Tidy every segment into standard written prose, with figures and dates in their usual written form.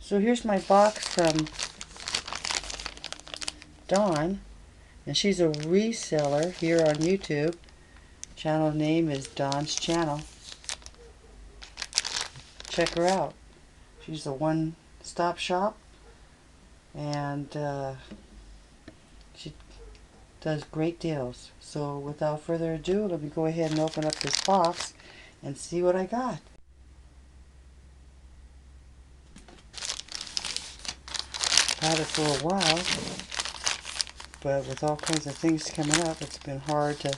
So here's my box from Dawn, and she's a reseller here on YouTube. Channel name is Dawn's Channel. Check her out. She's a one-stop shop, and she does great deals. So without further ado, let me go ahead and open up this box and see what I got. Had it for a while, but with all kinds of things coming up, it's been hard to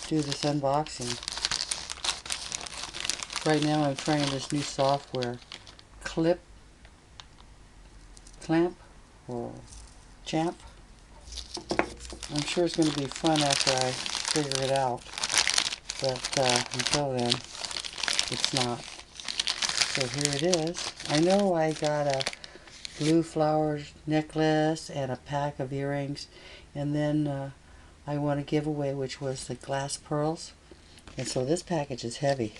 do this unboxing. Right now I'm trying this new software, Clamp or Champ. I'm sure it's going to be fun after I figure it out, but until then, it's not. So here it is. I know I got a blue flower necklace and a pack of earrings, and then I won a giveaway, which was the glass pearls. And so this package is heavy.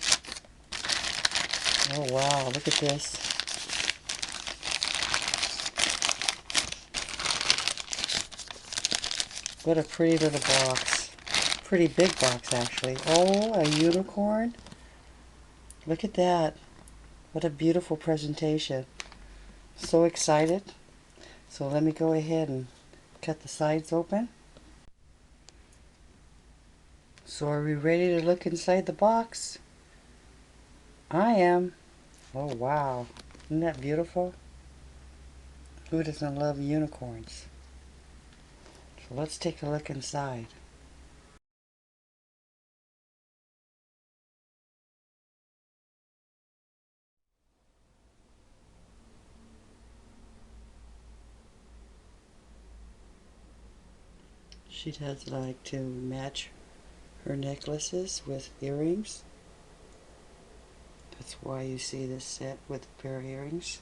Oh wow, look at this. What a pretty little box. Pretty big box, actually. Oh, a unicorn. Look at that. What a beautiful presentation. So excited. So let me go ahead and cut the sides open. So are we ready to look inside the box? I am. Oh wow. Isn't that beautiful? Who doesn't love unicorns? So let's take a look inside. She does like to match her necklaces with earrings. That's why you see this set with a pair of earrings,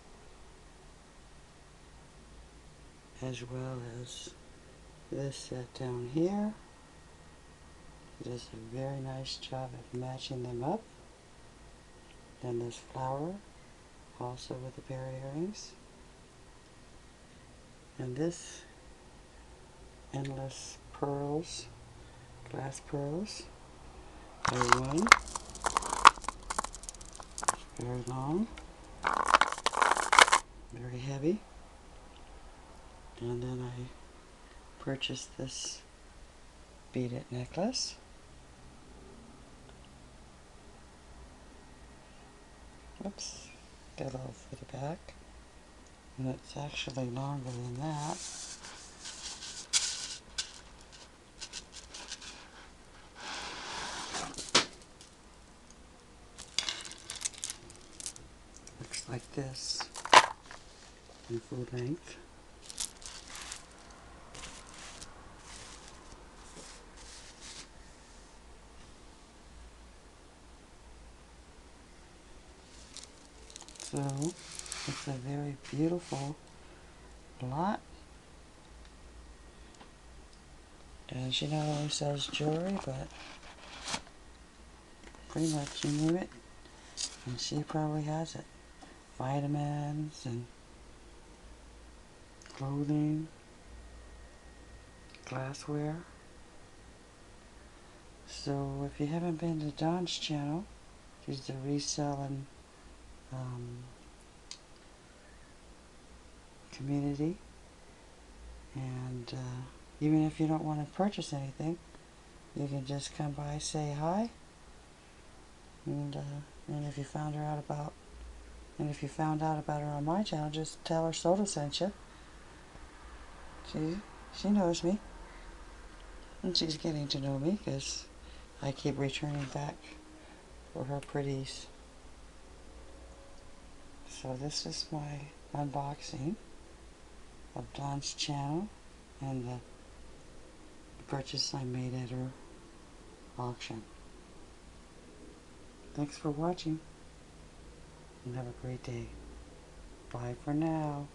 as well as this set down here. She does a very nice job of matching them up. Then this flower, also with a pair of earrings. And this endless pearls, glass pearls. One, very long, very heavy. And then I purchased this beaded necklace. Oops, got a little for the back. And it's actually longer than that. Looks like this in full length. So it's a very beautiful lot. And she not only sells jewelry, but pretty much you name it, and she probably has it. Vitamins and clothing, glassware. So if you haven't been to Dawn's channel, she's the reselling community, and even if you don't want to purchase anything, you can just come by, say hi, and if you found out about her on my channel, just tell her Soda sent you. She knows me, and she's getting to know me because I keep returning back for her pretties. So this is my unboxing of Dawn's channel and the purchase I made at her auction. Thanks for watching, and have a great day. Bye for now.